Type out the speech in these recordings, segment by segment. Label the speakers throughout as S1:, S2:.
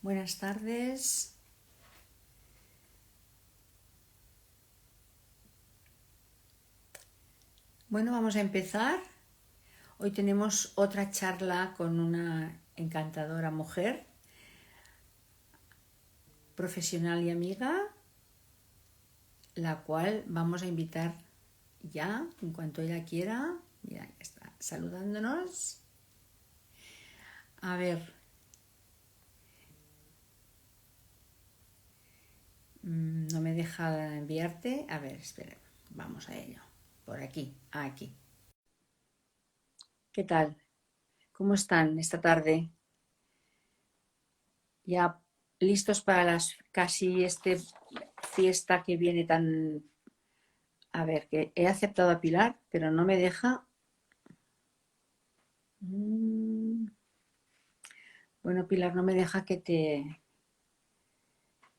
S1: Buenas tardes. Bueno, vamos a empezar. Hoy tenemos otra charla con una encantadora mujer, profesional y amiga, la cual vamos a invitar ya, en cuanto ella quiera. Mira, ya está saludándonos. A ver. No me deja enviarte. A ver, espera. Vamos a ello. Por aquí, aquí. ¿Qué tal? ¿Cómo están esta tarde? Ya listos para casi fiesta que viene tan... A ver, que he aceptado a Pilar, pero no me deja... Bueno, Pilar, no me deja que te...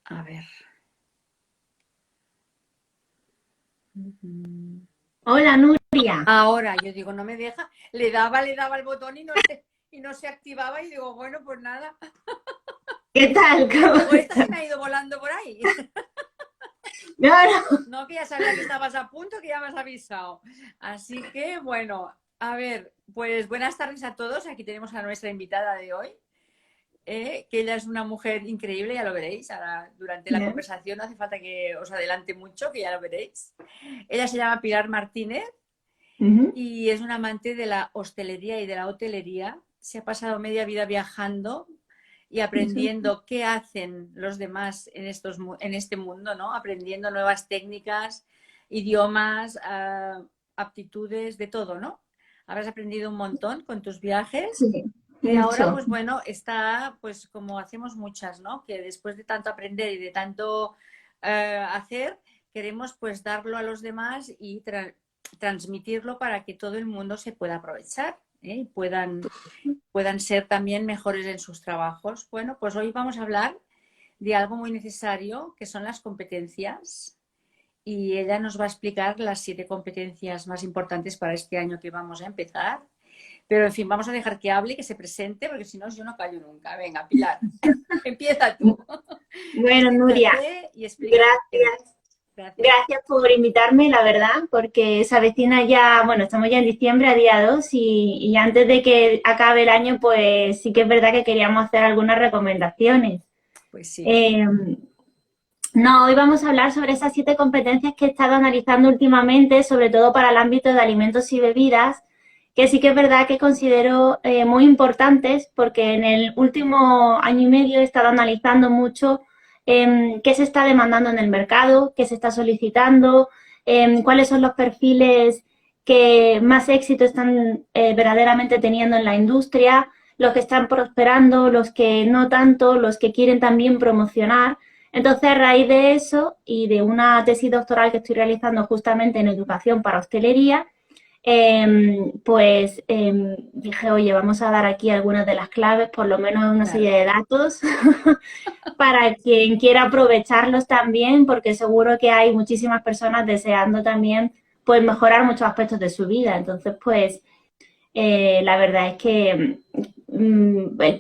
S1: A ver.
S2: Hola, Nuria.
S1: Ahora, yo digo, no me deja. Le daba el botón y no se activaba y digo, bueno, pues nada.
S2: ¿Qué tal? ¿Cómo
S1: Digo, esta se
S2: estás?
S1: me ha ido volando por ahí.
S2: No, no.
S1: No, que ya sabía que estabas a punto, que ya me has avisado. Así que, bueno, a ver, pues buenas tardes a todos. Aquí tenemos a nuestra invitada de hoy, que ella es una mujer increíble, ya lo veréis. Ahora, durante la
S2: Bien.
S1: conversación no hace falta que os adelante mucho, que ya lo veréis. Ella se llama Pilar Martínez
S2: Ujú.
S1: y es una amante de la hostelería y de la hotelería. Se ha pasado media vida viajando y aprendiendo qué hacen los demás en este mundo, ¿no? Aprendiendo nuevas técnicas, idiomas, aptitudes, de todo, ¿no? Habrás aprendido un montón con tus viajes
S2: Sí,
S1: y ahora,
S2: mucho.
S1: pues bueno, está, pues como hacemos muchas, ¿no? Que después de tanto aprender y de tanto hacer, queremos pues darlo a los demás y transmitirlo para que todo el mundo se pueda aprovechar, y puedan ser también mejores en sus trabajos. Bueno, pues hoy vamos a hablar de algo muy necesario, que son las competencias. Y ella nos va a explicar las 7 competencias más importantes para este año que vamos a empezar. Pero, en fin, vamos a dejar que hable y que se presente, porque si no, yo no callo nunca. Venga, Pilar, empieza tú.
S2: Bueno, Nuria,
S1: Preséntate y explica lo que eres.
S2: gracias.
S1: Gracias.
S2: Gracias por invitarme, la verdad, porque se avecina ya, bueno, estamos ya en diciembre, a día 2, y antes de que acabe el año, pues sí que es verdad que queríamos hacer algunas recomendaciones.
S1: Pues sí.
S2: Eh, no, hoy vamos a hablar sobre esas 7 competencias que he estado analizando últimamente, sobre todo para el ámbito de alimentos y bebidas, que sí que es verdad que considero muy importantes porque en el último año y medio he estado analizando mucho qué se está demandando en el mercado, qué se está solicitando, cuáles son los perfiles que más éxito están verdaderamente teniendo en la industria, los que están prosperando, los que no tanto, los que quieren también promocionar. Entonces, a raíz de eso y de una tesis doctoral que estoy realizando justamente en educación para hostelería, dije, oye, vamos a dar aquí algunas de las claves, por lo menos una serie
S1: Claro.
S2: de datos, para quien quiera aprovecharlos también, porque seguro que hay muchísimas personas deseando también pues mejorar muchos aspectos de su vida. Entonces, pues la verdad es que,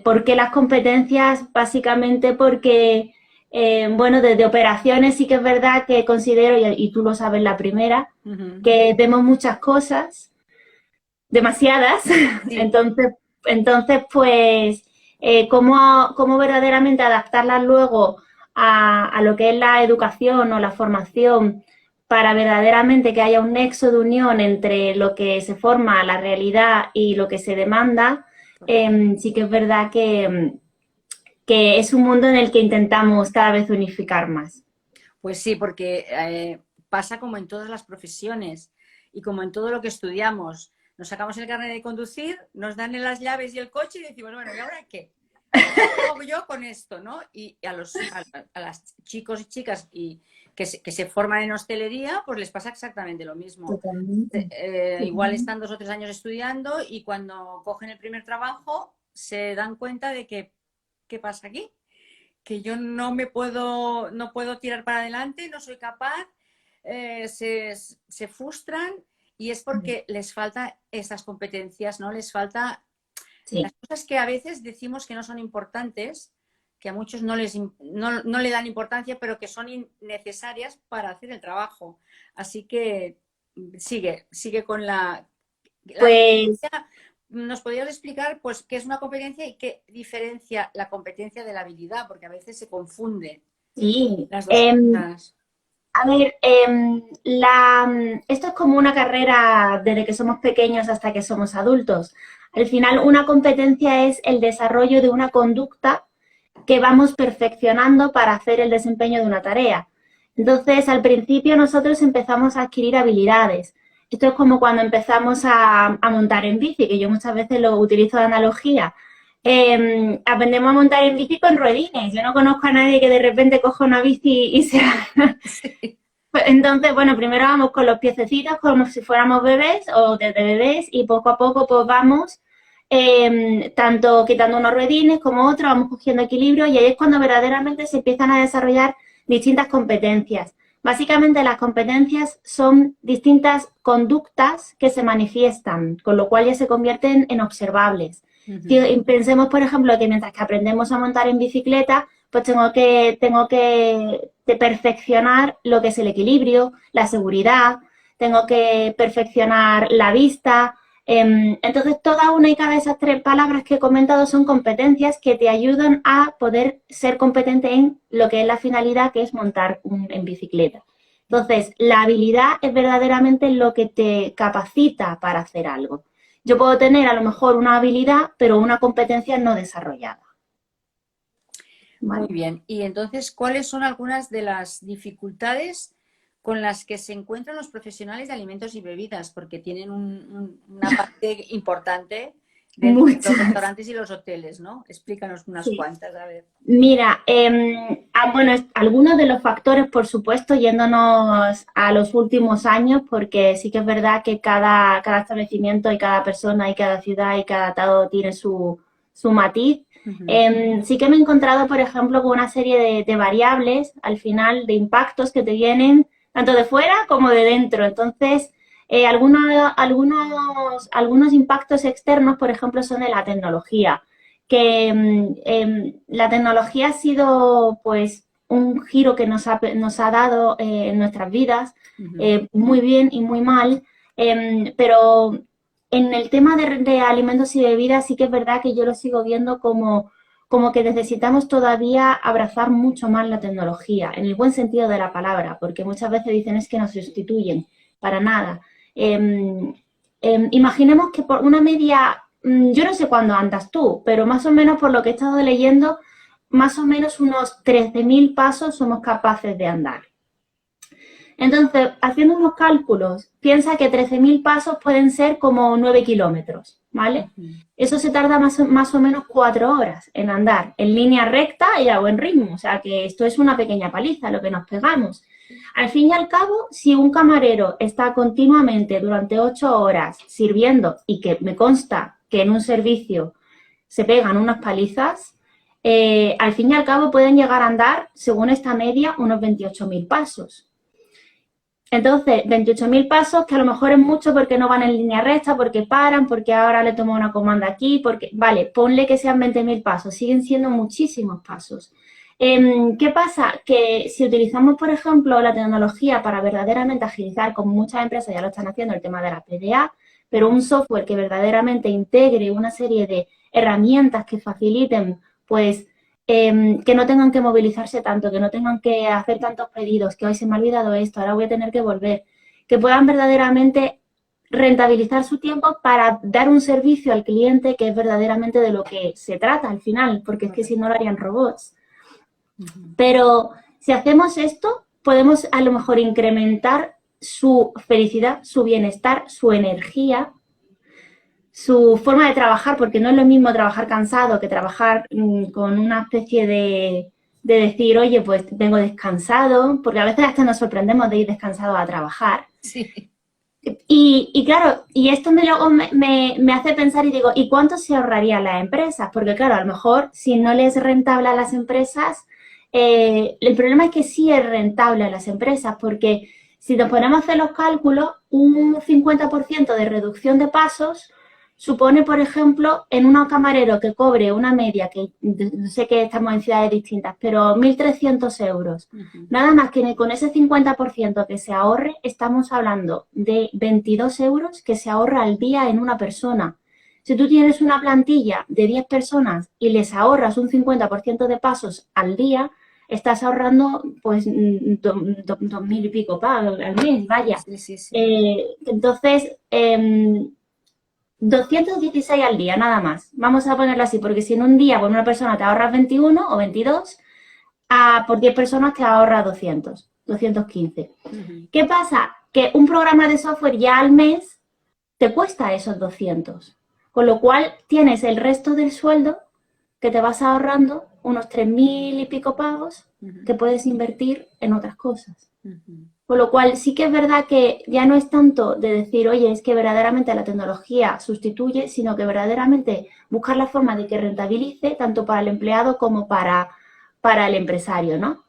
S2: ¿por qué las competencias? Básicamente porque, bueno, desde operaciones sí que es verdad que considero, y tú lo sabes la primera,
S1: Ujú.
S2: que vemos muchas cosas, demasiadas,
S1: Sí.
S2: entonces pues, ¿cómo verdaderamente adaptarlas luego a lo que es la educación o la formación para verdaderamente que haya un nexo de unión entre lo que se forma, la realidad y lo que se demanda?
S1: Correcto.
S2: Sí que es verdad que es un mundo en el que intentamos cada vez unificar más.
S1: Pues sí, porque pasa como en todas las profesiones y como en todo lo que estudiamos. Nos sacamos el carnet de conducir, nos dan las llaves y el coche y decimos, bueno, ¿y ahora qué? ¿Qué hago yo con esto? ¿No? Y a las chicos y chicas que se forman en hostelería, pues les pasa exactamente lo mismo.
S2: Totalmente.
S1: Igual están 2 o 3 años estudiando y cuando cogen el primer trabajo se dan cuenta de que, ¿qué pasa aquí? Que yo no puedo tirar para adelante, no soy capaz, se frustran y es porque les falta estas competencias, ¿no? Les falta
S2: Sí.
S1: las cosas que a veces decimos que no son importantes, que a muchos no le dan importancia, pero que son necesarias para hacer el trabajo. Así que sigue con la
S2: Pues
S1: competencia. ¿Nos podrías explicar pues qué es una competencia y qué diferencia la competencia de la habilidad? Porque a veces se confunde
S2: sí.
S1: las dos cosas.
S2: A ver, esto es como una carrera desde que somos pequeños hasta que somos adultos. Al final, una competencia es el desarrollo de una conducta que vamos perfeccionando para hacer el desempeño de una tarea. Entonces, al principio nosotros empezamos a adquirir habilidades. Esto es como cuando empezamos a montar en bici, que yo muchas veces lo utilizo de analogía. Aprendemos a montar en bici con ruedines. Yo no conozco a nadie que de repente coja una bici y se...
S1: Sí.
S2: Entonces, bueno, primero vamos con los piececitos como si fuéramos bebés o desde bebés y poco a poco pues vamos tanto quitando unos ruedines como otros, vamos cogiendo equilibrio y ahí es cuando verdaderamente se empiezan a desarrollar distintas competencias. Básicamente las competencias son distintas conductas que se manifiestan, con lo cual ya se convierten en observables. Pensemos, por ejemplo, que mientras que aprendemos a montar en bicicleta, pues tengo que perfeccionar lo que es el equilibrio, la seguridad, tengo que perfeccionar la vista. Entonces, toda una y cada de esas 3 palabras que he comentado son competencias que te ayudan a poder ser competente en lo que es la finalidad, que es montar en bicicleta. Entonces, la habilidad es verdaderamente lo que te capacita para hacer algo. Yo puedo tener a lo mejor una habilidad, pero una competencia no desarrollada.
S1: Muy bien. Y entonces, ¿cuáles son algunas de las dificultades con las que se encuentran los profesionales de alimentos y bebidas? Porque tienen una parte importante dentro de los restaurantes y los hoteles, ¿no? Explícanos unas cuantas, a ver.
S2: Mira, bueno, algunos de los factores, por supuesto, yéndonos a los últimos años, porque sí que es verdad que cada establecimiento y cada persona y cada ciudad y cada estado tiene su matiz. Sí que me he encontrado, por ejemplo, con una serie de variables al final, de impactos que te vienen tanto de fuera como de dentro. Entonces, algunos impactos externos, por ejemplo, son de la tecnología, que la tecnología ha sido, pues, un giro que nos ha dado en nuestras vidas, muy bien y muy mal, pero en el tema de alimentos y bebidas sí que es verdad que yo lo sigo viendo como que necesitamos todavía abrazar mucho más la tecnología, en el buen sentido de la palabra, porque muchas veces dicen es que nos sustituyen, para nada. Imaginemos que por una media, yo no sé cuándo andas tú, pero más o menos por lo que he estado leyendo, más o menos unos 13.000 pasos somos capaces de andar. Entonces, haciendo unos cálculos, piensa que 13.000 pasos pueden ser como 9 kilómetros, ¿vale? Eso se tarda más o menos 4 horas en andar, en línea recta y a buen ritmo. O sea, que esto es una pequeña paliza lo que nos pegamos. Al fin y al cabo, si un camarero está continuamente durante 8 horas sirviendo, y que me consta que en un servicio se pegan unas palizas, al fin y al cabo pueden llegar a andar, según esta media, unos 28.000 pasos. Entonces, 28.000 pasos, que a lo mejor es mucho porque no van en línea recta, porque paran, porque ahora le tomo una comanda aquí, porque, vale, ponle que sean 20.000 pasos, siguen siendo muchísimos pasos. ¿Qué pasa? Que si utilizamos, por ejemplo, la tecnología para verdaderamente agilizar, como muchas empresas ya lo están haciendo, el tema de la PDA, pero un software que verdaderamente integre una serie de herramientas que faciliten, pues, que no tengan que movilizarse tanto, que no tengan que hacer tantos pedidos, que hoy se me ha olvidado esto, ahora voy a tener que volver, que puedan verdaderamente rentabilizar su tiempo para dar un servicio al cliente que es verdaderamente de lo que se trata al final, porque es que si no lo harían robots. Pero si hacemos esto, podemos a lo mejor incrementar su felicidad, su bienestar, su energía, su forma de trabajar, porque no es lo mismo trabajar cansado que trabajar con una especie de decir, oye, pues vengo descansado, porque a veces hasta nos sorprendemos de ir descansado a trabajar.
S1: Sí.
S2: Y claro, y esto luego me hace pensar y digo, ¿y cuánto se ahorrarían las empresas? Porque claro, a lo mejor si no les es rentable a las empresas, el problema es que sí es rentable a las empresas, porque si nos ponemos a hacer los cálculos, un 50% de reducción de pasos supone, por ejemplo, en un camarero que cobre una media, que sé que estamos en ciudades distintas, pero 1.300 euros. Nada más que con ese 50% que se ahorre, estamos hablando de 22 euros que se ahorra al día en una persona. Si tú tienes una plantilla de 10 personas y les ahorras un 50% de pasos al día, estás ahorrando pues 2.000 y pico pavos al mes, vaya.
S1: Sí, sí, sí.
S2: Entonces, 216 al día, nada más. Vamos a ponerlo así, porque si en un día por una persona te ahorras 21 o 22, por 10 personas te ahorras 200, 215. ¿Qué pasa? Que un programa de software ya al mes te cuesta esos 200. Con lo cual tienes el resto del sueldo que te vas ahorrando, unos 3.000 y pico pavos, que puedes invertir en otras cosas. Con lo cual sí que es verdad que ya no es tanto de decir, oye, es que verdaderamente la tecnología sustituye, sino que verdaderamente buscar la forma de que rentabilice tanto para el empleado como para el empresario, ¿no?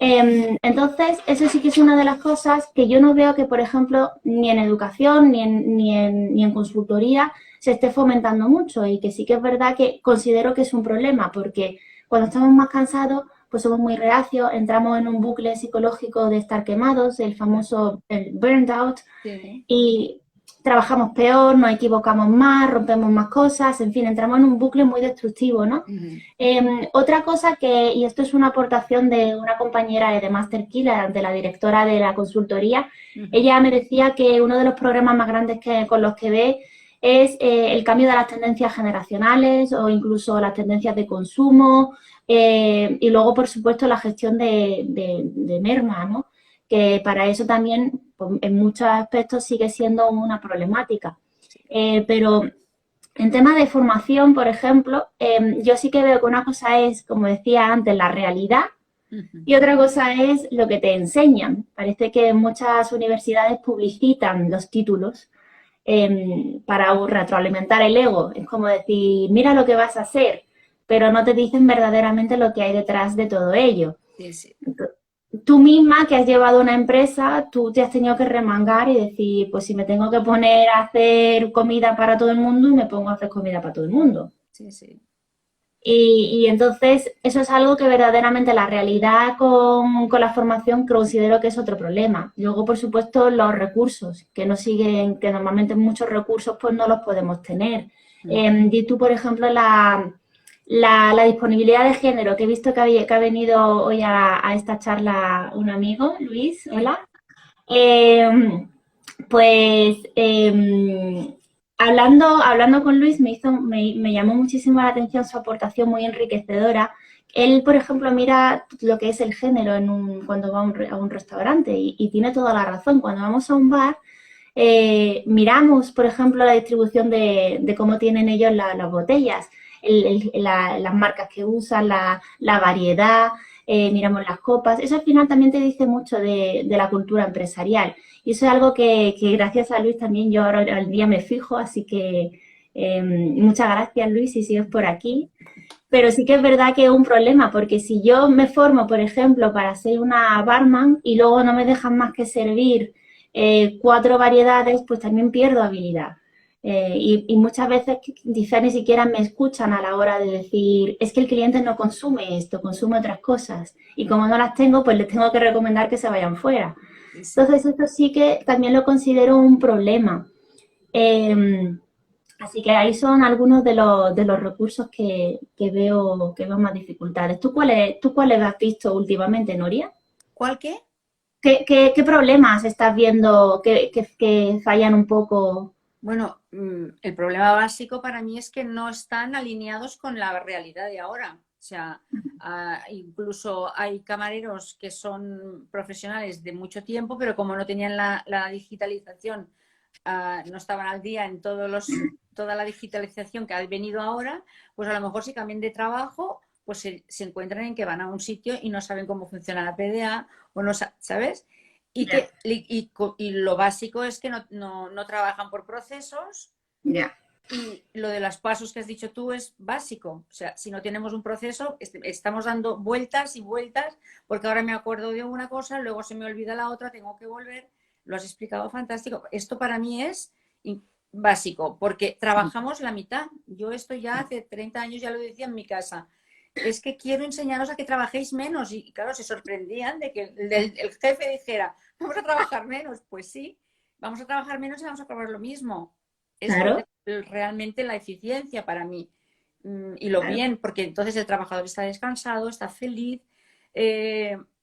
S2: Entonces, eso sí que es una de las cosas que yo no veo que, por ejemplo, ni en educación ni en consultoría se esté fomentando mucho, y que sí que es verdad que considero que es un problema, porque cuando estamos más cansados, pues somos muy reacios, entramos en un bucle psicológico de estar quemados, el famoso burned out,
S1: Sí.
S2: y trabajamos peor, nos equivocamos más, rompemos más cosas, en fin, entramos en un bucle muy destructivo, ¿no? Otra cosa que, y esto es una aportación de una compañera de Master Key, de la directora de la consultoría, ella me decía que uno de los problemas más grandes con los que ve es el cambio de las tendencias generacionales o incluso las tendencias de consumo, y luego, por supuesto, la gestión de merma, ¿no? Que para eso también, pues, en muchos aspectos, sigue siendo una problemática. Pero en tema de formación, por ejemplo, yo sí que veo que una cosa es, como decía antes, la realidad, y otra cosa es lo que te enseñan. Parece que muchas universidades publicitan los títulos para retroalimentar el ego. Es como decir, mira lo que vas a hacer, pero no te dicen verdaderamente lo que hay detrás de todo ello.
S1: Sí, sí.
S2: Tú misma que has llevado una empresa, tú te has tenido que remangar y decir, pues si me tengo que poner a hacer comida para todo el mundo, me pongo a hacer comida para todo el mundo.
S1: Sí, sí.
S2: Y entonces eso es algo que verdaderamente la realidad con la formación considero que es otro problema. Luego, por supuesto, los recursos, que no siguen, que normalmente muchos recursos pues no los podemos tener. Di tú, por ejemplo, la disponibilidad de género, que he visto que ha venido hoy a esta charla un amigo, Luis, hola. Pues hablando con Luis me llamó muchísimo la atención su aportación, muy enriquecedora. Él, por ejemplo, mira lo que es el género cuando va a un restaurante, y tiene toda la razón. Cuando vamos a un bar, miramos, por ejemplo, la distribución de cómo tienen ellos las botellas, las marcas que usan, la variedad, miramos las copas. Eso al final también te dice mucho de la cultura empresarial. Y eso es algo que gracias a Luis también yo ahora al día me fijo, así que muchas gracias, Luis, si sigues por aquí. Pero sí que es verdad que es un problema, porque si yo me formo, por ejemplo, para ser una barman y luego no me dejan más que servir 4 variedades, pues también pierdo habilidad. Y muchas veces quizás ni siquiera me escuchan a la hora de decir, es que el cliente no consume esto, consume otras cosas. Y como no las tengo, pues les tengo que recomendar que se vayan fuera. Entonces, esto sí que también lo considero un problema. Así que ahí son algunos de los recursos que veo más dificultades. ¿Tú cuáles has visto últimamente, Noria?
S1: ¿Cuál qué?
S2: ¿Qué problemas estás viendo que fallan un poco?
S1: Bueno, el problema básico para mí es que no están alineados con la realidad de ahora. O sea, incluso hay camareros que son profesionales de mucho tiempo, pero como no tenían la digitalización, no estaban al día en toda la digitalización que ha venido ahora, pues a lo mejor si cambian de trabajo, pues se encuentran en que van a un sitio y no saben cómo funciona la PDA o no, ¿sabes? Y lo básico es que no trabajan por procesos.
S2: Ya.
S1: Y lo de los pasos que has dicho tú es básico. O sea, si no tenemos un proceso, estamos dando vueltas y vueltas, porque ahora me acuerdo de una cosa, luego se me olvida la otra, tengo que volver. Lo has explicado fantástico. Esto para mí es básico, porque trabajamos la mitad. Yo esto ya hace 30 años ya lo decía en mi casa. Es que quiero enseñaros a que trabajéis menos. Y claro, se sorprendían de que el jefe dijera, vamos a trabajar menos. Pues sí, vamos a trabajar menos y vamos a cobrar lo mismo. Es
S2: Claro,
S1: realmente la eficiencia para mí. Y lo
S2: claro.
S1: bien, porque entonces el trabajador está descansado, está feliz,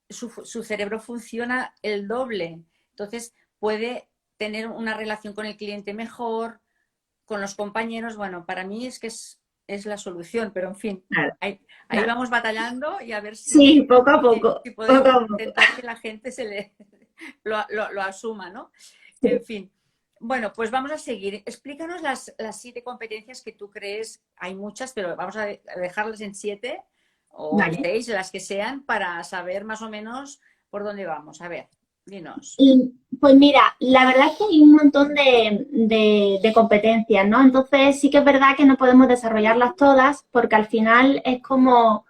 S1: su cerebro funciona el doble. Entonces puede tener una relación con el cliente mejor, con los compañeros. Bueno, para mí es que es la solución, pero en fin,
S2: Claro,
S1: ahí
S2: claro.
S1: vamos batallando y a ver
S2: Sí, poco a
S1: si,
S2: poco,
S1: si
S2: poco
S1: podemos
S2: a poco.
S1: intentar que la gente lo asuma, ¿no? En
S2: Sí.
S1: fin. Bueno, pues vamos a seguir. Explícanos las 7 competencias que tú crees. Hay muchas, pero vamos a dejarlas en 7 o
S2: Vale.
S1: 6, las que sean, para saber más o menos por dónde vamos. A ver, dinos.
S2: Y pues mira, la verdad es que hay un montón de competencias, ¿no? Entonces sí que es verdad que no podemos desarrollarlas todas porque al final es como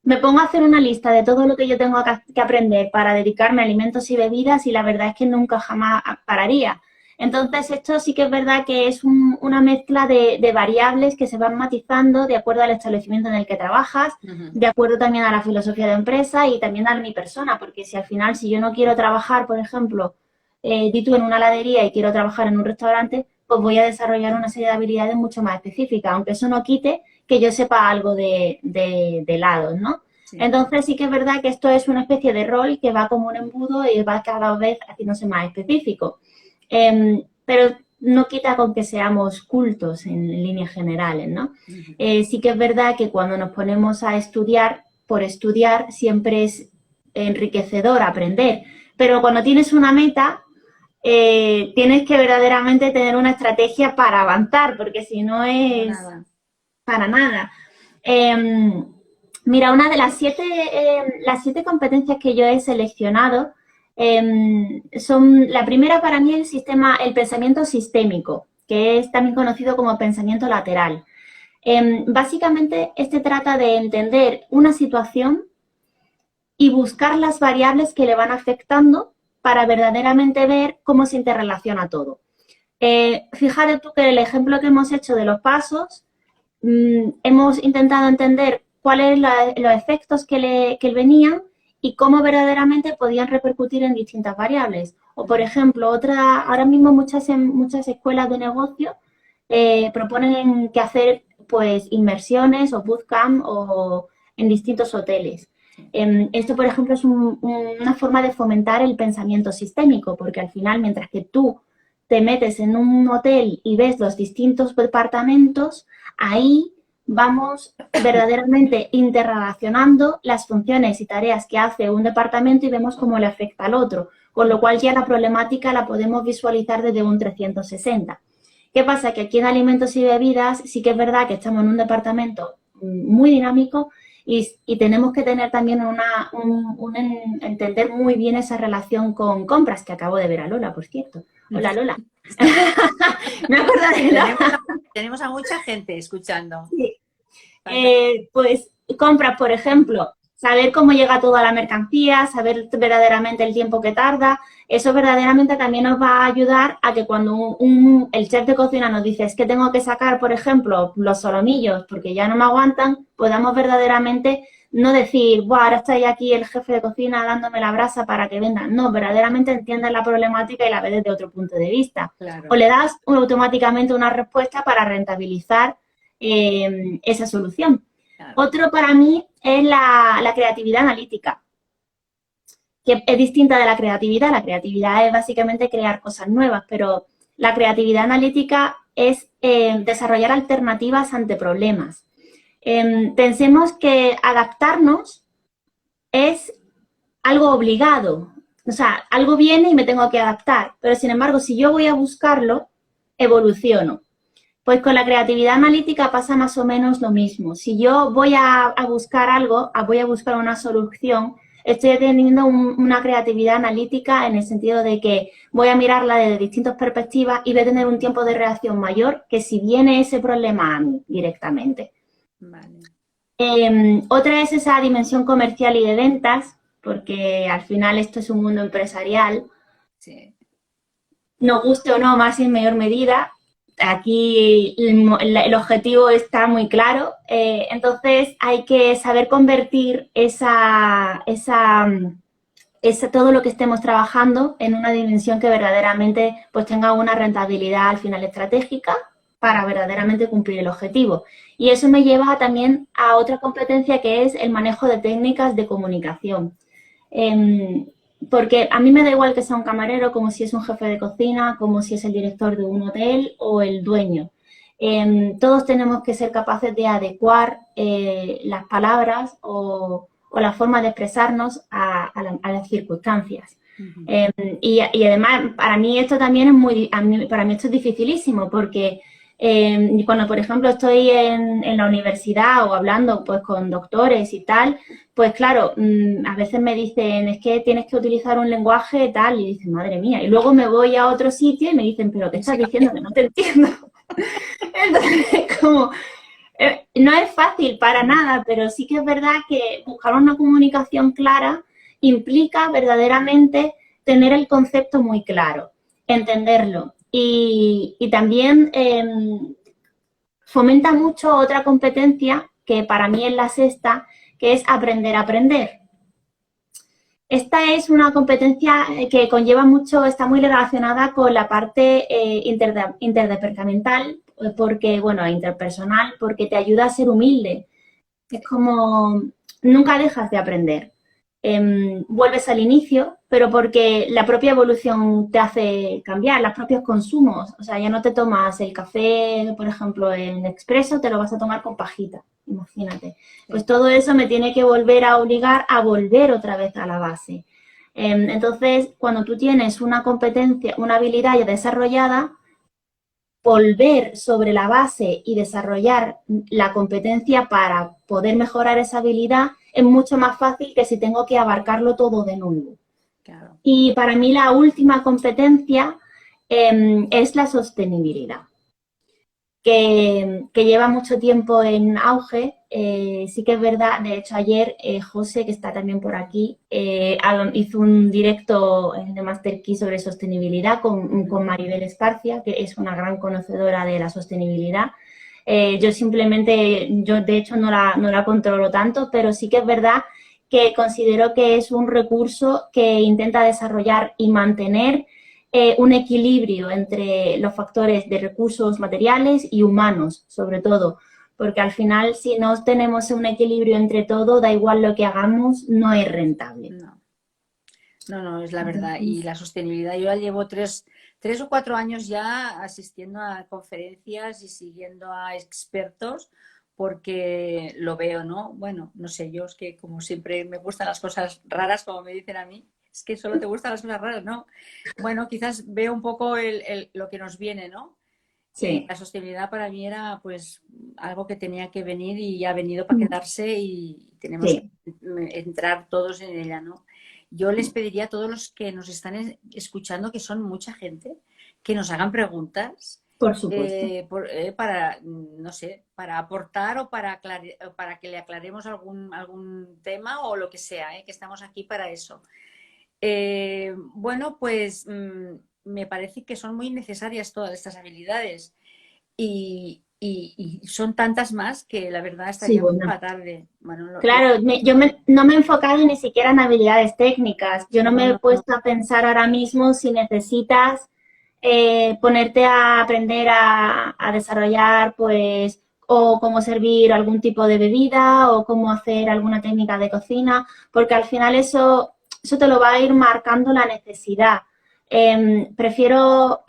S2: me pongo a hacer una lista de todo lo que yo tengo que aprender para dedicarme a alimentos y bebidas y la verdad es que nunca jamás pararía. Entonces, esto sí que es verdad que es una mezcla de variables que se van matizando de acuerdo al establecimiento en el que trabajas,
S1: Ujú.
S2: de acuerdo también a la filosofía de empresa y también a mi persona, porque si al final, si yo no quiero trabajar, por ejemplo, di tú en una heladería y quiero trabajar en un restaurante, pues voy a desarrollar una serie de habilidades mucho más específicas, aunque eso no quite que yo sepa algo de helados, ¿no?
S1: Sí.
S2: Entonces sí que es verdad que esto es una especie de rol que va como un embudo y va cada vez haciéndose más específico. Pero no quita con que seamos cultos en líneas generales, ¿no?
S1: Ujú.
S2: Sí que es verdad que cuando nos ponemos a estudiar, por estudiar siempre es enriquecedor aprender, pero cuando tienes una meta, tienes que verdaderamente tener una estrategia para avanzar, porque si no
S1: No,
S2: es
S1: nada.
S2: para nada. Eh, Mira, una de las 7 competencias que yo he seleccionado son, la primera para mí el pensamiento sistémico, que es también conocido como pensamiento lateral. Básicamente, este trata de entender una situación y buscar las variables que le van afectando para verdaderamente ver cómo se interrelaciona todo. Fíjate tú que el ejemplo que hemos hecho de los pasos, hemos intentado entender cuáles los efectos que venían y cómo verdaderamente podían repercutir en distintas variables. O, por ejemplo, ahora mismo muchas escuelas de negocio proponen que hacer pues inmersiones o bootcamp o en distintos hoteles.
S1: Sí.
S2: Esto, por ejemplo, es una forma de fomentar el pensamiento sistémico, porque al final, mientras que tú te metes en un hotel y ves los distintos departamentos, ahí vamos verdaderamente interrelacionando las funciones y tareas que hace un departamento y vemos cómo le afecta al otro, con lo cual ya la problemática la podemos visualizar desde un 360. ¿Qué pasa? Que aquí en alimentos y bebidas sí que es verdad que estamos en un departamento muy dinámico y tenemos que tener también entender muy bien esa relación con compras, que acabo de ver a Lola, por cierto. Hola, Lola. Me acuerdo de
S1: Tenemos
S2: Lola.
S1: a, tenemos a mucha gente escuchando.
S2: Sí. Pues compras, por ejemplo, saber cómo llega toda la mercancía, saber verdaderamente el tiempo que tarda, eso verdaderamente también nos va a ayudar a que cuando el chef de cocina nos dice es que tengo que sacar, por ejemplo, los solomillos porque ya no me aguantan, podamos verdaderamente no decir, Buah, ahora está aquí el jefe de cocina dándome la brasa para que venda. No, verdaderamente entiendes la problemática y la ves desde otro punto de vista. O
S1: Claro.
S2: le das automáticamente una respuesta para rentabilizar esa solución.
S1: Claro.
S2: Otro para mí es la creatividad analítica, que es distinta de la creatividad. La creatividad es básicamente crear cosas nuevas, pero la creatividad analítica es desarrollar alternativas ante problemas. Pensemos que adaptarnos es algo obligado. O sea, algo viene y me tengo que adaptar, pero sin embargo, si yo voy a buscarlo, evoluciono. Pues con la creatividad analítica pasa más o menos lo mismo. Si yo voy a buscar algo, voy a buscar una solución, estoy teniendo una creatividad analítica en el sentido de que voy a mirarla desde distintas perspectivas y voy a tener un tiempo de reacción mayor que si viene ese problema a mí directamente.
S1: Vale.
S2: Otra es esa dimensión comercial y de ventas, porque al final esto es un mundo empresarial,
S1: Sí.
S2: nos guste o no, más y en mayor medida. aquí el objetivo está muy claro, entonces hay que saber convertir todo lo que estemos trabajando en una dimensión que verdaderamente pues tenga una rentabilidad al final estratégica para verdaderamente cumplir el objetivo. Y eso me lleva también a otra competencia que es el manejo de técnicas de comunicación. Porque a mí me da igual que sea un camarero, como si es un jefe de cocina, como si es el director de un hotel o el dueño. Todos tenemos que ser capaces de adecuar las palabras o la forma de expresarnos a las circunstancias. Y además, para mí esto también para mí esto es dificilísimo porque cuando, por ejemplo, estoy en la universidad o hablando pues con doctores y tal, pues claro, a veces me dicen, es que tienes que utilizar un lenguaje tal, y dicen, madre mía, y luego me voy a otro sitio y me dicen, pero ¿qué estás diciendo? Que no te entiendo. Entonces, como, no es fácil para nada, pero sí que es verdad que buscar una comunicación clara implica verdaderamente tener el concepto muy claro, entenderlo. Y también fomenta mucho otra competencia que para mí es la sexta, que es aprender a aprender. Esta es una competencia que conlleva mucho, está muy relacionada con la parte interdepartamental, porque, bueno, interpersonal, porque te ayuda a ser humilde. Es como, nunca dejas de aprender. Vuelves al inicio, pero porque la propia evolución te hace cambiar, los propios consumos. O sea, ya no te tomas el café, por ejemplo, en expreso, te lo vas a tomar con pajita, imagínate. Pues todo eso me tiene que volver a obligar a volver otra vez a la base. Entonces, cuando tú tienes una competencia, una habilidad ya desarrollada, volver sobre la base y desarrollar la competencia para poder mejorar esa habilidad es mucho más fácil que si tengo que abarcarlo todo de nuevo. Claro. Y para mí la última competencia es la sostenibilidad, que lleva mucho tiempo en auge. Sí que es verdad, de hecho ayer José, que está también por aquí, hizo un directo de Master Key sobre sostenibilidad con Maribel Esparcia, que es una gran conocedora de la sostenibilidad. Yo de hecho no la controlo tanto, pero sí que es verdad que considero que es un recurso que intenta desarrollar y mantener un equilibrio entre los factores de recursos materiales y humanos, sobre todo, porque al final si no tenemos un equilibrio entre todo, da igual lo que hagamos, no es rentable.
S1: No, es la verdad. Y la sostenibilidad, yo ya llevo tres o 4 años ya asistiendo a conferencias y siguiendo a expertos porque lo veo, ¿no? Bueno, no sé, yo es que como siempre me gustan las cosas raras, como me dicen a mí, es que solo te gustan las cosas raras, ¿no? Bueno, quizás veo un poco lo que nos viene, ¿no? Sí. La sostenibilidad para mí era pues algo que tenía que venir y ha venido para quedarse y tenemos que entrar todos en ella, ¿no? Yo les pediría a todos los que nos están escuchando, que son mucha gente, que nos hagan preguntas.
S2: Por supuesto.
S1: Para, no sé, para aportar o para que le aclaremos algún tema o lo que sea, que estamos aquí para eso. Bueno, pues me parece que son muy necesarias todas estas habilidades y son tantas más que la verdad estaría muy tarde. Bueno,
S2: claro, no me he enfocado ni siquiera en habilidades técnicas. Yo no me he puesto a pensar ahora mismo si necesitas ponerte a aprender a desarrollar, pues, o cómo servir algún tipo de bebida o cómo hacer alguna técnica de cocina, porque al final eso te lo va a ir marcando la necesidad. Prefiero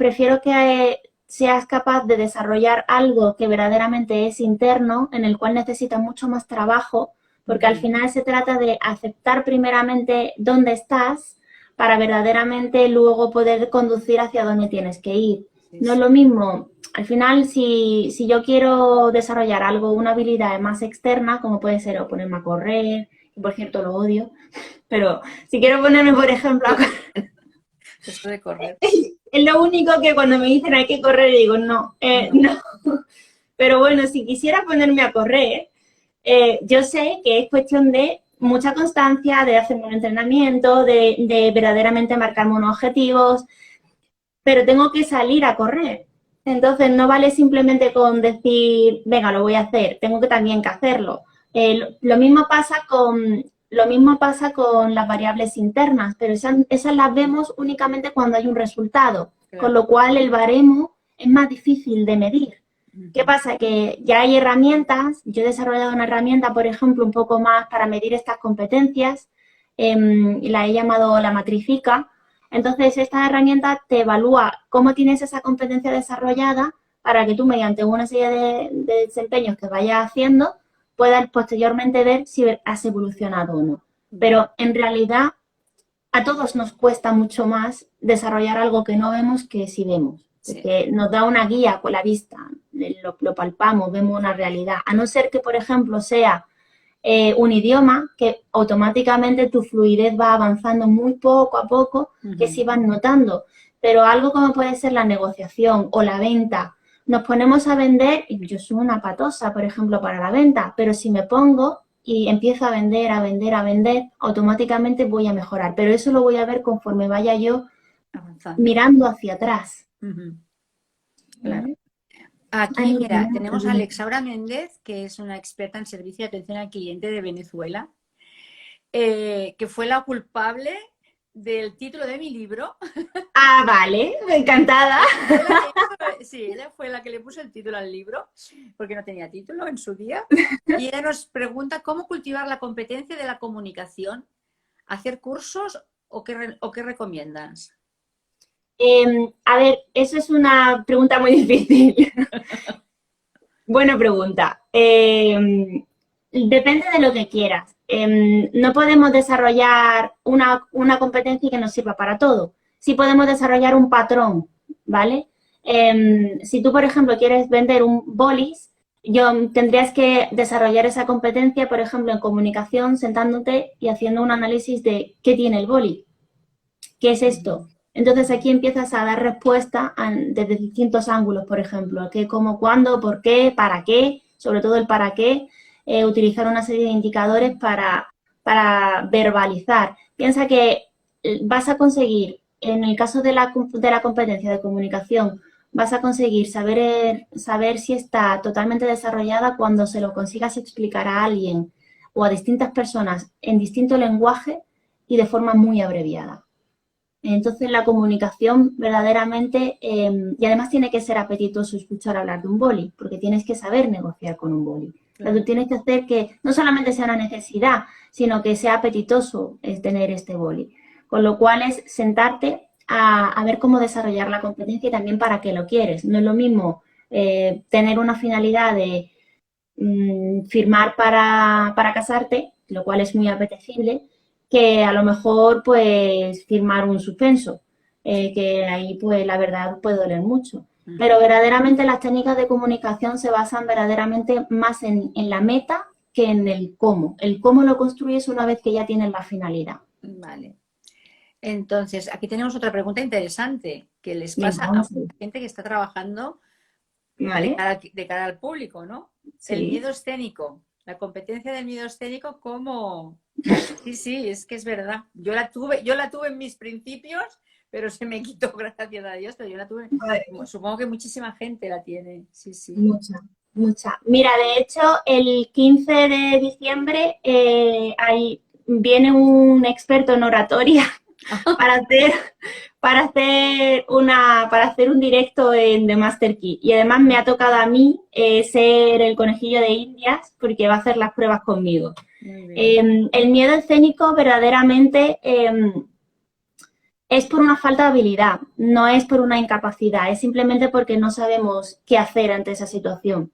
S2: que seas capaz de desarrollar algo que verdaderamente es interno, en el cual necesitas mucho más trabajo, porque al final se trata de aceptar primeramente dónde estás para verdaderamente luego poder conducir hacia dónde tienes que ir. No es lo mismo, al final, si yo quiero desarrollar algo, una habilidad más externa, como puede ser o ponerme a correr, que por cierto lo odio, pero si quiero ponerme, por ejemplo, a correr,
S1: eso de correr.
S2: Es lo único que cuando me dicen hay que correr, digo no. Pero bueno, si quisiera ponerme a correr, yo sé que es cuestión de mucha constancia, de hacer un entrenamiento, de verdaderamente marcarme unos objetivos, pero tengo que salir a correr. Entonces, no vale simplemente con decir, venga, lo voy a hacer, tengo que también que hacerlo. Lo mismo pasa con las variables internas, pero esas las vemos únicamente cuando hay un resultado,
S1: Claro.
S2: con lo cual el baremo es más difícil de medir. ¿Qué pasa? Que ya hay herramientas, yo he desarrollado una herramienta, por ejemplo, un poco más para medir estas competencias, y la he llamado la matrifica. Entonces, esta herramienta te evalúa cómo tienes esa competencia desarrollada para que tú, mediante una serie de desempeños que vayas haciendo, puedas posteriormente ver si has evolucionado o no. Pero, en realidad, a todos nos cuesta mucho más desarrollar algo que no vemos que si vemos. Porque sí, nos da una guía con la vista, lo palpamos, vemos una realidad. A no ser que, por ejemplo, sea un idioma que automáticamente tu fluidez va avanzando muy poco a poco, que sí vas notando. Pero algo como puede ser la negociación o la venta, nos ponemos a vender, y yo soy una patosa, por ejemplo, para la venta, pero si me pongo y empiezo a vender, automáticamente voy a mejorar. Pero eso lo voy a ver conforme vaya yo avanzando, mirando hacia atrás.
S1: Claro. Aquí, mira, tenemos a Alexaura Méndez, que es una experta en servicio de atención al cliente de Venezuela, que fue la culpable del título de mi libro.
S2: Ah, vale, encantada.
S1: Sí, ella fue la que le puso el título al libro, porque no tenía título en su día. Y ella nos pregunta cómo cultivar la competencia de la comunicación, hacer cursos o qué recomiendas.
S2: A ver, eso es una pregunta muy difícil. Buena pregunta. Depende de lo que quieras. No podemos desarrollar una competencia que nos sirva para todo. Sí podemos desarrollar un patrón, ¿vale? Si tú, por ejemplo, quieres vender un bolis, tendrías que desarrollar esa competencia, por ejemplo, en comunicación, sentándote y haciendo un análisis de qué tiene el boli, qué es esto. Entonces aquí empiezas a dar respuesta desde distintos ángulos, por ejemplo, qué, cómo, cuándo, por qué, para qué, sobre todo el para qué, utilizar una serie de indicadores para verbalizar. Piensa que vas a conseguir, en el caso de la competencia de comunicación, vas a conseguir saber si está totalmente desarrollada cuando se lo consigas explicar a alguien o a distintas personas en distinto lenguaje y de forma muy abreviada. Entonces la comunicación verdaderamente, y además tiene que ser apetitoso escuchar hablar de un boli, porque tienes que saber negociar con un boli. Claro. Tú tienes que hacer que no solamente sea una necesidad, sino que sea apetitoso tener este boli. Con lo cual es sentarte a ver cómo desarrollar la competencia y también para qué lo quieres. No es lo mismo tener una finalidad de firmar para casarte, lo cual es muy apetecible, que a lo mejor pues firmar un suspenso, que ahí pues la verdad puede doler mucho. Pero verdaderamente las técnicas de comunicación se basan verdaderamente más en la meta que en el cómo. El cómo lo construyes una vez que ya tienes la finalidad.
S1: Vale. Entonces, aquí tenemos otra pregunta interesante que les pasa a gente que está trabajando de cara al público, ¿no? Sí. El miedo escénico, la competencia del miedo escénico, ¿cómo? Sí, es que es verdad. Yo la tuve en mis principios, pero se me quitó, gracias a Dios, pero yo la tuve. Supongo que muchísima gente la tiene. Sí.
S2: Mucha. Mira, de hecho, el 15 de diciembre viene un experto en oratoria para hacer un directo en The Master Key. Y además me ha tocado a mí ser el conejillo de Indias porque va a hacer las pruebas conmigo. El miedo escénico verdaderamente es por una falta de habilidad, no es por una incapacidad, es simplemente porque no sabemos qué hacer ante esa situación.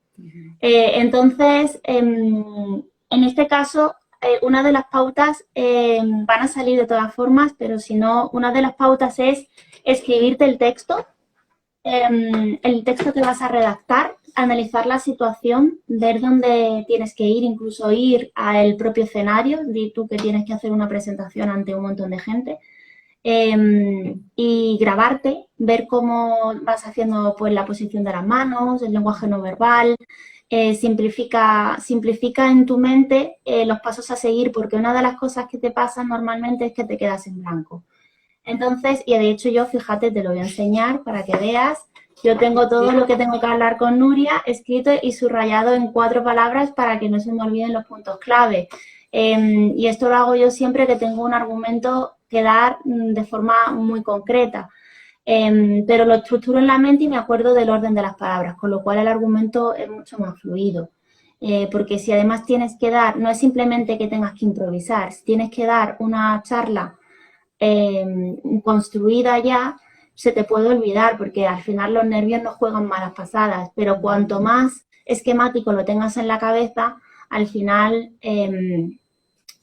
S2: Entonces, en este caso, una de las pautas van a salir de todas formas, pero si no, una de las pautas es escribirte el texto que vas a redactar, analizar la situación, ver dónde tienes que ir, incluso ir al propio escenario, di tú que tienes que hacer una presentación ante un montón de gente, y grabarte, ver cómo vas haciendo pues la posición de las manos, el lenguaje no verbal, simplifica en tu mente los pasos a seguir, porque una de las cosas que te pasan normalmente es que te quedas en blanco. Entonces, y de hecho yo, fíjate, te lo voy a enseñar para que veas Yo tengo todo lo que tengo que hablar con Nuria escrito y subrayado en 4 palabras para que no se me olviden los puntos clave. Y esto lo hago yo siempre que tengo un argumento que dar de forma muy concreta. Pero lo estructuro en la mente y me acuerdo del orden de las palabras, con lo cual el argumento es mucho más fluido. Porque si además tienes que dar, no es simplemente que tengas que improvisar, si tienes que dar una charla construida ya, se te puede olvidar porque al final los nervios no juegan malas pasadas, pero cuanto más esquemático lo tengas en la cabeza, al final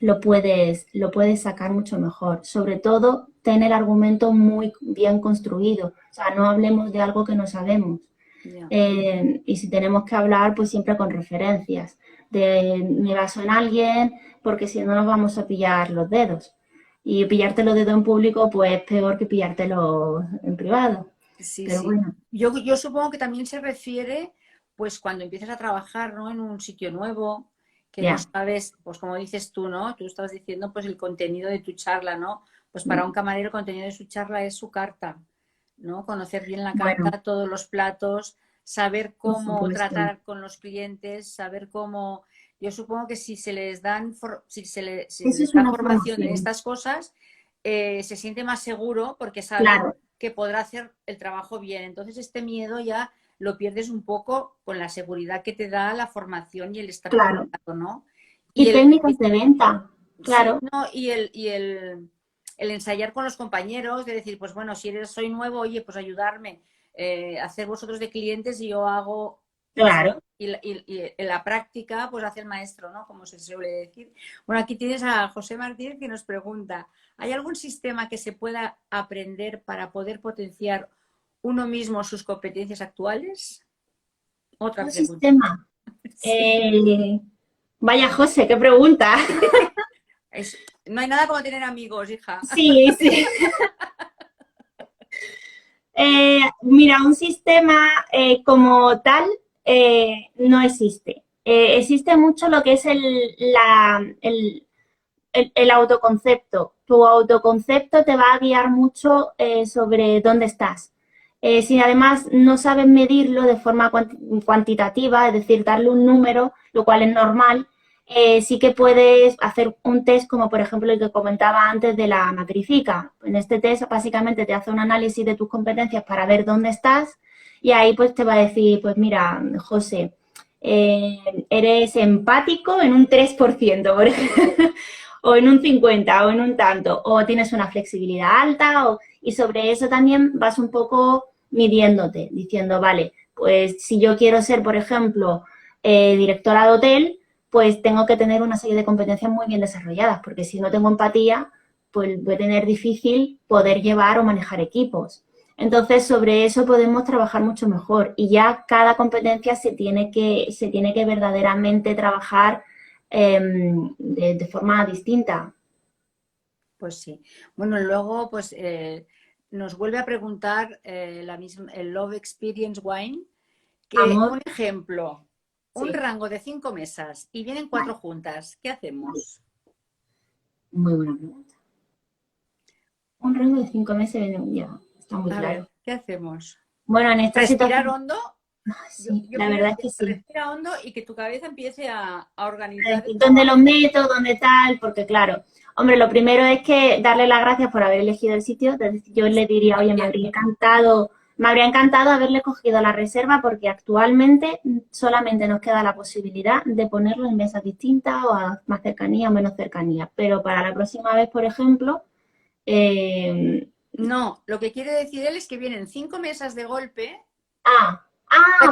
S2: lo puedes sacar mucho mejor. Sobre todo, ten el argumento muy bien construido. O sea, no hablemos de algo que no sabemos. Y si tenemos que hablar, pues siempre con referencias. Me baso en alguien, porque si no nos vamos a pillar los dedos. Y pillarte los dedos en público, pues es peor que pillártelo en privado.
S1: Sí,
S2: pero
S1: sí.
S2: Bueno.
S1: Yo supongo que también se refiere, pues cuando empiezas a trabajar, ¿no? En un sitio nuevo, que no sabes, pues como dices tú, ¿no? Tú estabas diciendo, pues el contenido de tu charla, ¿no? Pues para un camarero el contenido de su charla es su carta, ¿no? Conocer bien la carta, todos los platos, saber cómo tratar con los clientes, saber cómo... Yo supongo que si se les dan da formación en estas cosas, se siente más seguro porque sabe que podrá hacer el trabajo bien. Entonces este miedo ya lo pierdes un poco con la seguridad que te da la formación y el estar preparado, ¿no?
S2: Y técnicas de venta, claro.
S1: Sí, ¿no? Y el ensayar con los compañeros, de decir, pues bueno, si soy nuevo, oye, pues ayudarme, hacer vosotros de clientes y yo hago...
S2: Claro.
S1: Y en la práctica, pues hace el maestro, ¿no? Como se suele decir. Bueno, aquí tienes a José Martínez que nos pregunta, ¿hay algún sistema que se pueda aprender para poder potenciar uno mismo sus competencias actuales? Otra pregunta.
S2: ¿Sistema? Sí. Vaya, José, qué pregunta.
S1: No hay nada como tener amigos, hija.
S2: Sí, sí. Mira, un sistema como tal no existe. Existe mucho lo que es el autoconcepto. Tu autoconcepto te va a guiar mucho sobre dónde estás. Si además no sabes medirlo de forma cuantitativa, es decir, darle un número, lo cual es normal, sí que puedes hacer un test como por ejemplo el que comentaba antes de la matrifica. En este test básicamente te hace un análisis de tus competencias para ver dónde estás y ahí pues te va a decir, pues mira, José, eres empático en un 3%, por ejemplo, o en un 50%, o en un tanto, o tienes una flexibilidad alta, y sobre eso también vas un poco midiéndote, diciendo, vale, pues si yo quiero ser, por ejemplo, directora de hotel, pues tengo que tener una serie de competencias muy bien desarrolladas, porque si no tengo empatía, pues voy a tener difícil poder llevar o manejar equipos. Entonces, sobre eso podemos trabajar mucho mejor y ya cada competencia se tiene que verdaderamente trabajar de forma distinta.
S1: Pues sí. Bueno, luego pues nos vuelve a preguntar el Love Experience Wine, que un ejemplo, un rango de 5 mesas y vienen 4 juntas, ¿qué hacemos?
S2: Muy buena pregunta. Un rango de 5 meses viene ya, está muy claro.
S1: Ver, ¿qué hacemos?
S2: Bueno, en esta
S1: ¿Respirar hondo?
S2: Sí, la verdad es que sí.
S1: Respira hondo y que tu cabeza empiece a organizar.
S2: ¿Dónde lo meto? ¿Dónde tal? Porque claro, hombre, lo primero es que darle las gracias por haber elegido el sitio. Yo le diría, oye, me habría encantado haberle cogido la reserva porque actualmente solamente nos queda la posibilidad de ponerlo en mesas distintas o a más cercanía o menos cercanía. Pero para la próxima vez, por ejemplo...
S1: No, lo que quiere decir él es que vienen 5 mesas de golpe.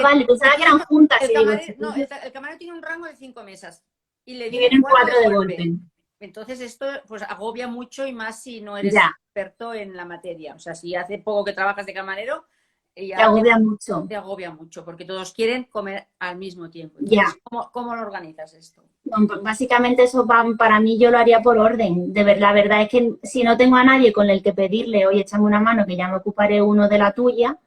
S2: Vale, pensaba que eran juntas.
S1: El camarero tiene un rango de 5 mesas y le
S2: vienen 4 de golpe.
S1: Entonces esto pues agobia mucho y más si no eres experto en la materia. O sea, si hace poco que trabajas de camarero,
S2: te agobia mucho.
S1: Te agobia mucho porque todos quieren comer al mismo tiempo. Entonces, ¿cómo lo organizas esto?
S2: Bueno, pues básicamente eso para mí yo lo haría por orden. La verdad es que si no tengo a nadie con el que pedirle, oye, échame una mano que ya me ocuparé uno de la tuya,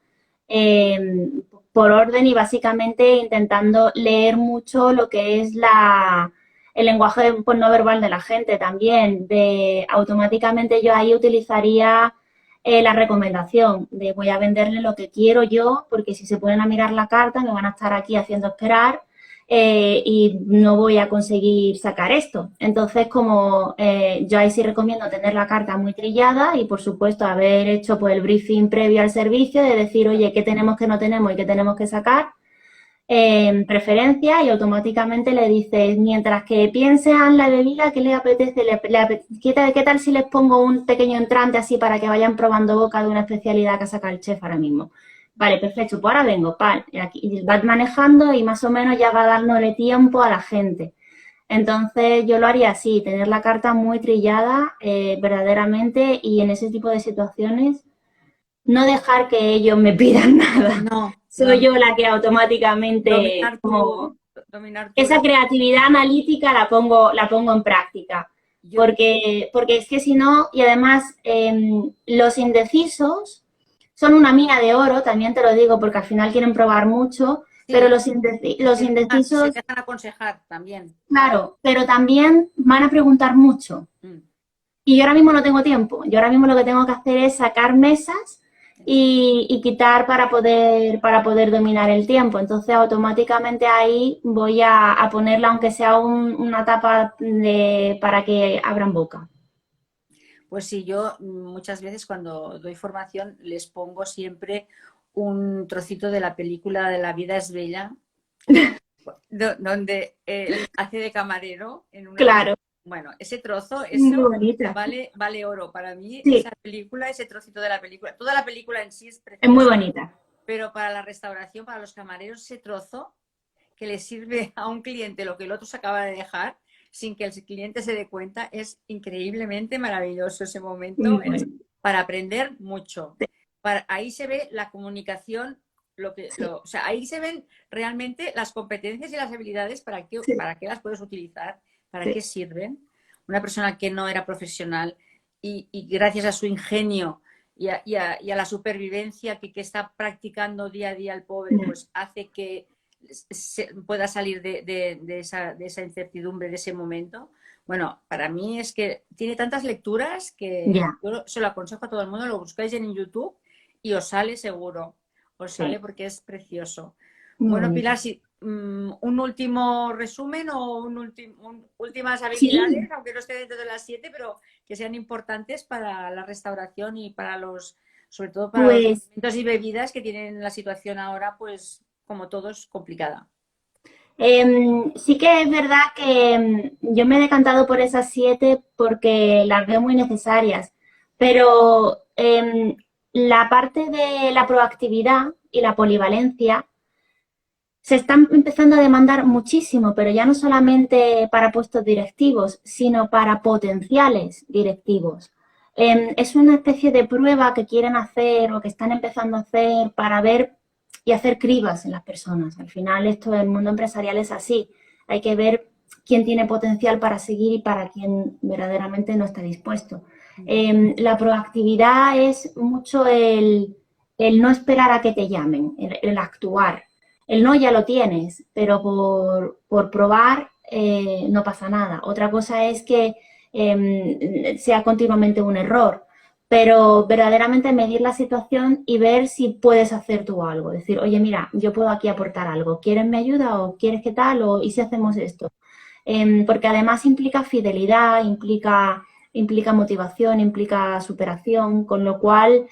S2: por orden y básicamente intentando leer mucho lo que es el lenguaje pues, no verbal de la gente también. Automáticamente yo ahí utilizaría la recomendación de voy a venderle lo que quiero yo, porque si se ponen a mirar la carta me van a estar aquí haciendo esperar y no voy a conseguir sacar esto. Entonces, como yo ahí sí recomiendo tener la carta muy trillada y, por supuesto, haber hecho pues, el briefing previo al servicio de decir, oye, qué tenemos, qué no tenemos y qué tenemos que sacar en preferencia y automáticamente le dices, mientras que piensan la bebida, ¿qué les apetece? ¿Qué tal si les pongo un pequeño entrante así para que vayan probando boca de una especialidad que saca el chef ahora mismo? Vale, perfecto, pues ahora vengo, y aquí vas manejando y más o menos ya va dándole tiempo a la gente. Entonces yo lo haría así, tener la carta muy trillada verdaderamente y en ese tipo de situaciones no dejar que ellos me pidan nada.
S1: No,
S2: Soy yo la que automáticamente,
S1: dominar
S2: como
S1: dominar tu
S2: esa creatividad analítica la pongo en práctica.
S1: yo,
S2: Porque es que si no, y además los indecisos son una mina de oro, también te lo digo, porque al final quieren probar mucho,
S1: sí,
S2: pero los
S1: se
S2: indecisos,
S1: dejan aconsejar también.
S2: claro, pero también van a preguntar mucho.
S1: Mm,
S2: Y yo ahora mismo no tengo tiempo. Yo ahora mismo lo que tengo que hacer es sacar mesas y quitar para poder dominar el tiempo. Entonces, automáticamente ahí voy a ponerla, aunque sea una tapa para que abran boca.
S1: Pues sí, yo muchas veces cuando doy formación les pongo siempre un trocito de la película de La vida es bella, donde él hace de camarero en una...
S2: Claro,
S1: Bueno, ese trozo,
S2: muy
S1: eso
S2: bonita.
S1: vale oro. Para mí,
S2: Sí,
S1: esa película, ese trocito de la película, toda la película en sí es
S2: es muy
S1: preciosa,
S2: bonita.
S1: pero para la restauración, para los camareros, ese trozo que le sirve a un cliente lo que el otro se acaba de dejar sin que el cliente se dé cuenta, es increíblemente maravilloso ese momento,
S2: Muy
S1: es
S2: bonita.
S1: para aprender mucho. Ahí se ve la comunicación,
S2: Sí,
S1: o sea, ahí se ven realmente las competencias y las habilidades
S2: sí,
S1: para qué las puedes utilizar, para qué
S2: sí,
S1: sirven. Una persona que no era profesional y gracias a su ingenio y a la supervivencia que está practicando día a día el pobre,
S2: ya,
S1: pues hace que pueda salir de esa incertidumbre, de ese momento. Bueno, para mí es que tiene tantas lecturas que
S2: ya,
S1: yo se lo aconsejo a todo el mundo, lo buscáis en YouTube y os sale seguro, os sale
S2: sí,
S1: porque es precioso.
S2: muy
S1: Bueno,
S2: bonita.
S1: Pilar, si, un último resumen o últimas habilidades,
S2: Sí,
S1: aunque no esté dentro de las 7, pero que sean importantes para la restauración y para sobre todo para los
S2: pues
S1: alimentos y bebidas que tienen la situación ahora, pues como todos, complicada.
S2: Sí que es verdad que yo me he decantado por esas 7 porque las veo muy necesarias, pero la parte de la proactividad y la polivalencia se están empezando a demandar muchísimo, pero ya no solamente para puestos directivos, sino para potenciales directivos. Es una especie de prueba que quieren hacer o que están empezando a hacer para ver y hacer cribas en las personas. Al final esto del mundo empresarial es así. Hay que ver quién tiene potencial para seguir y para quién verdaderamente no está dispuesto. La proactividad es mucho el no esperar a que te llamen, el actuar. El no ya lo tienes, pero por probar no pasa nada. Otra cosa es que sea continuamente un error, pero verdaderamente medir la situación y ver si puedes hacer tú algo. Decir, oye, mira, yo puedo aquí aportar algo. ¿Quieres mi ayuda o quieres qué tal? ¿Y si hacemos esto? Porque además implica fidelidad, implica motivación, implica superación, con lo cual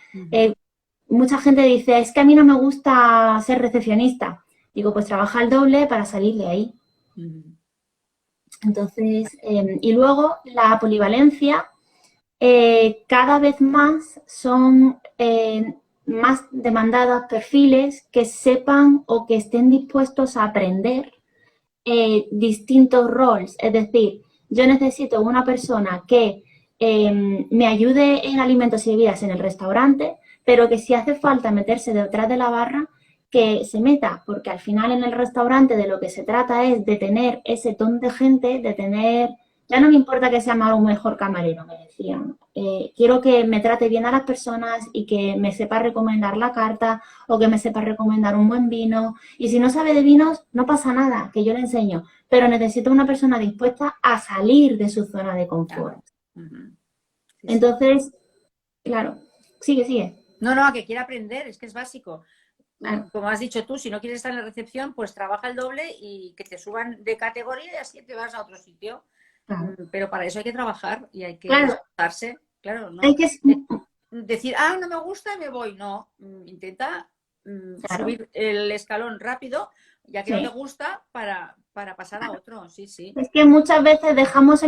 S2: mucha gente dice, es que a mí no me gusta ser recepcionista. Digo, pues trabaja el doble para salir de ahí. Entonces, y luego la polivalencia, cada vez más son más demandadas perfiles que sepan o que estén dispuestos a aprender distintos roles. Es decir, yo necesito una persona que me ayude en alimentos y bebidas en el restaurante, pero que si hace falta meterse detrás de la barra, que se meta, porque al final en el restaurante de lo que se trata es de tener ese ton de gente, de tener, ya no me importa que sea más o mejor camarero, me decían. Quiero que me trate bien a las personas y que me sepa recomendar la carta o que me sepa recomendar un buen vino. Y si no sabe de vinos, no pasa nada, que yo le enseño. Pero necesito una persona dispuesta a salir de su zona de confort.
S1: Claro. Sí, sí.
S2: Entonces, claro. Sigue, sigue.
S1: No, no, que quiera aprender, es que es básico.
S2: Claro.
S1: Como has dicho tú, si no quieres estar en la recepción, pues trabaja el doble y que te suban de categoría y así te vas a otro sitio.
S2: Claro.
S1: Pero para eso hay que trabajar y hay que
S2: Claro,
S1: esforzarse. Claro, no.
S2: hay que,
S1: Decir, no me gusta y me voy. No, intenta
S2: claro,
S1: subir el escalón rápido, ya que no te
S2: sí.
S1: gusta, para pasar a otro. Sí, sí.
S2: Es que muchas veces dejamos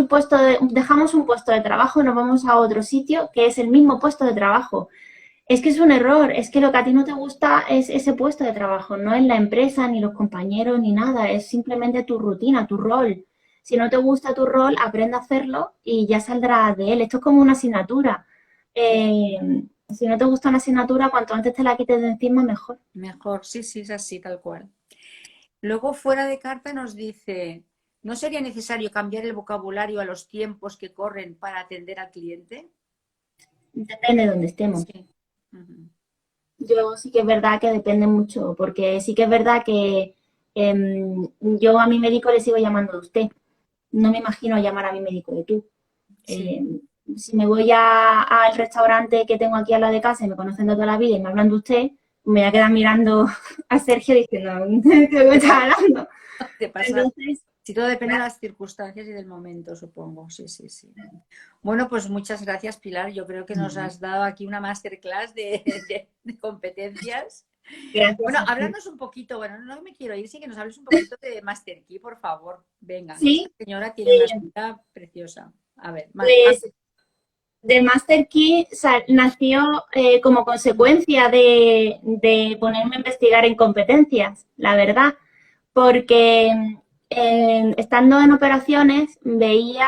S2: dejamos un puesto de trabajo y nos vamos a otro sitio que es el mismo puesto de trabajo. Es que es un error, es que lo que a ti no te gusta es ese puesto de trabajo, no es la empresa, ni los compañeros, ni nada, es simplemente tu rutina, tu rol. Si no te gusta tu rol, aprende a hacerlo y ya saldrás de él. Esto es como una asignatura. Si no te gusta una asignatura, cuanto antes te la quites de encima, mejor.
S1: Mejor, sí, sí, es así, tal cual. Luego, fuera de carta, nos dice, ¿no sería necesario cambiar el vocabulario a los tiempos que corren para atender al cliente?
S2: Depende de donde estemos.
S1: Sí. Ujú.
S2: Yo sí que es verdad que depende mucho, porque sí que es verdad que yo a mi médico le sigo llamando de usted. No me imagino llamar a mi médico de tú.
S1: Sí.
S2: Si me voy al restaurante que tengo aquí a la de casa y me conocen de toda la vida y me hablan de usted, me voy a quedar mirando a Sergio diciendo, ¿de qué me está hablando?
S1: Te pasa.
S2: Entonces,
S1: Sí, todo depende de
S2: claro,
S1: las circunstancias y del momento, supongo. Sí, sí, sí. Bueno, pues muchas gracias, Pilar. Yo creo que nos has dado aquí una masterclass de competencias.
S2: gracias
S1: Bueno,
S2: a ti.
S1: háblanos un poquito, bueno, no me quiero ir, sí que nos hables un poquito de Master Key, por favor. Venga, que esta
S2: Sí,
S1: señora tiene una
S2: eh,
S1: escuela preciosa. A ver,
S2: pues The Master Key nació como consecuencia de ponerme a investigar en competencias, la verdad, porque estando en operaciones veía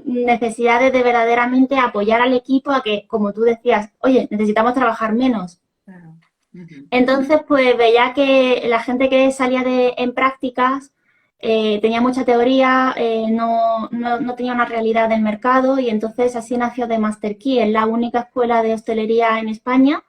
S2: necesidades de verdaderamente apoyar al equipo a que, como tú decías, oye, necesitamos trabajar menos.
S1: claro. Ujú.
S2: Entonces, pues veía que la gente que salía en prácticas tenía mucha teoría, no tenía una realidad del mercado y entonces así nació The Master Key. Es la única escuela de hostelería en España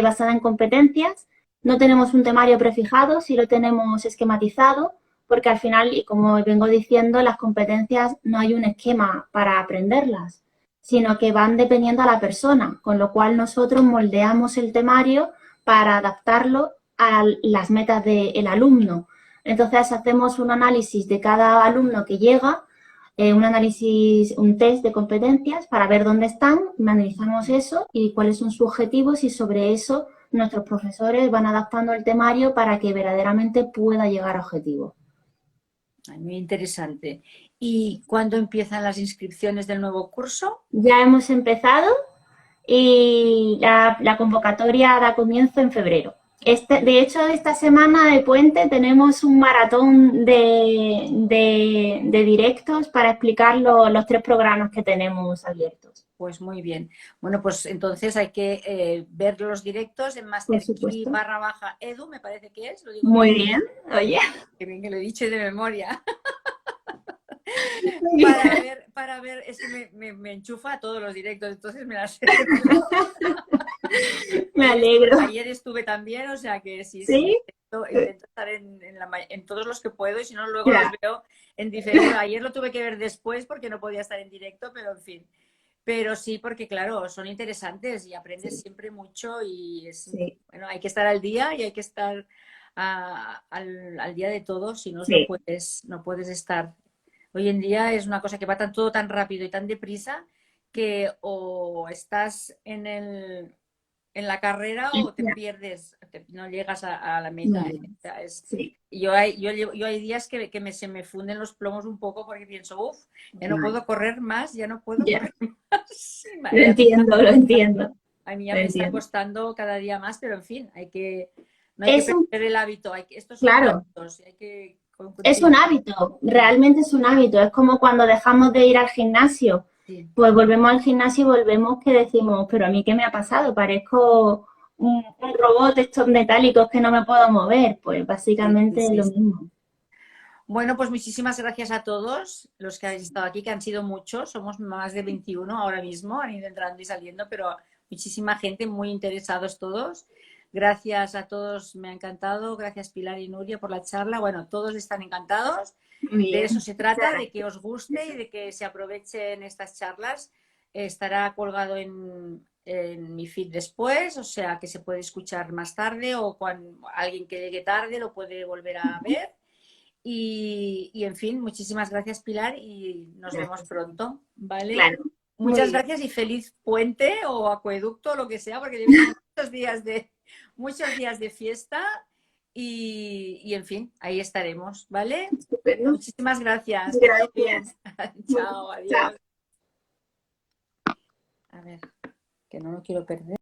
S2: basada en competencias. No tenemos un temario prefijado, sí lo tenemos esquematizado, porque al final, y como vengo diciendo, las competencias no hay un esquema para aprenderlas, sino que van dependiendo a la persona, con lo cual nosotros moldeamos el temario para adaptarlo a las metas del alumno. Entonces hacemos un análisis de cada alumno que llega, un análisis, un test de competencias para ver dónde están, analizamos eso y cuáles son sus objetivos y sobre eso nuestros profesores van adaptando el temario para que verdaderamente pueda llegar a objetivos.
S1: Ay, muy interesante. ¿Y cuándo empiezan las inscripciones del nuevo curso?
S2: Ya hemos empezado y la convocatoria da comienzo en febrero. De hecho, esta semana de puente tenemos un maratón de directos para explicar los 3 programas que tenemos abiertos.
S1: Pues muy bien. Bueno, pues entonces hay que ver los directos en
S2: Por
S1: MasterKey
S2: supuesto.
S1: /edu, me parece que es, lo digo bien,
S2: Muy bien, oye.
S1: que bien que lo he dicho de memoria.
S2: Muy bien.
S1: Para ver, es que me enchufa a todos los directos, entonces me las
S2: Me alegro.
S1: ayer estuve también, o sea que sí, sí,
S2: ¿Sí?
S1: intento estar en todos los que puedo y si no, luego los
S2: Ya,
S1: veo en diferido. Ayer lo tuve que ver después porque no podía estar en directo, pero en fin. Pero sí, porque claro, son interesantes y aprendes
S2: sí,
S1: siempre mucho y es,
S2: sí,
S1: bueno, hay que estar al día y hay que estar al día de todo, si no,
S2: sí.
S1: no puedes estar. Hoy en día es una cosa que va todo tan rápido y tan deprisa que o estás en la carrera o te
S2: Ya,
S1: pierdes, no llegas a la meta.
S2: ya,
S1: O sea,
S2: sí.
S1: yo hay días se me funden los plomos un poco porque pienso, uff, ya no
S2: Ya,
S1: puedo correr más, ya no puedo
S2: ya.
S1: correr más.
S2: Lo entiendo, lo entiendo,
S1: A mí ya
S2: lo
S1: me está
S2: entiendo.
S1: costando cada día más, pero en fin, no hay que
S2: Es un,
S1: perder el hábito. Estos son
S2: claro,
S1: hábitos y hay que
S2: es un
S1: continuar.
S2: hábito, realmente es un hábito. Es como cuando dejamos de ir al gimnasio,
S1: Sí,
S2: pues volvemos al gimnasio y volvemos que decimos, pero a mí qué me ha pasado, parezco un robot de estos metálicos que no me puedo mover. Pues
S1: sí, sí,
S2: básicamente es
S1: sí.
S2: lo mismo.
S1: Bueno, pues muchísimas gracias a todos los que habéis estado aquí, que han sido muchos, somos más de 21 ahora mismo, han ido entrando y saliendo, pero muchísima gente, muy interesados todos. Gracias a todos, me ha encantado. Gracias Pilar y Nuria por la charla. Bueno, todos están encantados.
S2: Muy
S1: De eso
S2: bien.
S1: se
S2: Muchas
S1: trata, de que
S2: gracias.
S1: os guste y de que se aprovechen estas charlas. Estará colgado en mi feed después, o sea que se puede escuchar más tarde o cuando alguien que llegue tarde lo puede volver a ver. Y en fin, muchísimas gracias, Pilar, y nos vemos pronto, ¿vale?
S2: Claro, muy
S1: Muchas
S2: bien.
S1: gracias y feliz puente o acueducto, lo que sea, porque vienen muchos días de fiesta y en fin, ahí estaremos, ¿vale?
S2: Estupendo.
S1: Muchísimas gracias, que vaya bien.
S2: Gracias. Muy bien.
S1: Chao,
S2: Chao.
S1: adiós. A ver, que no lo quiero perder.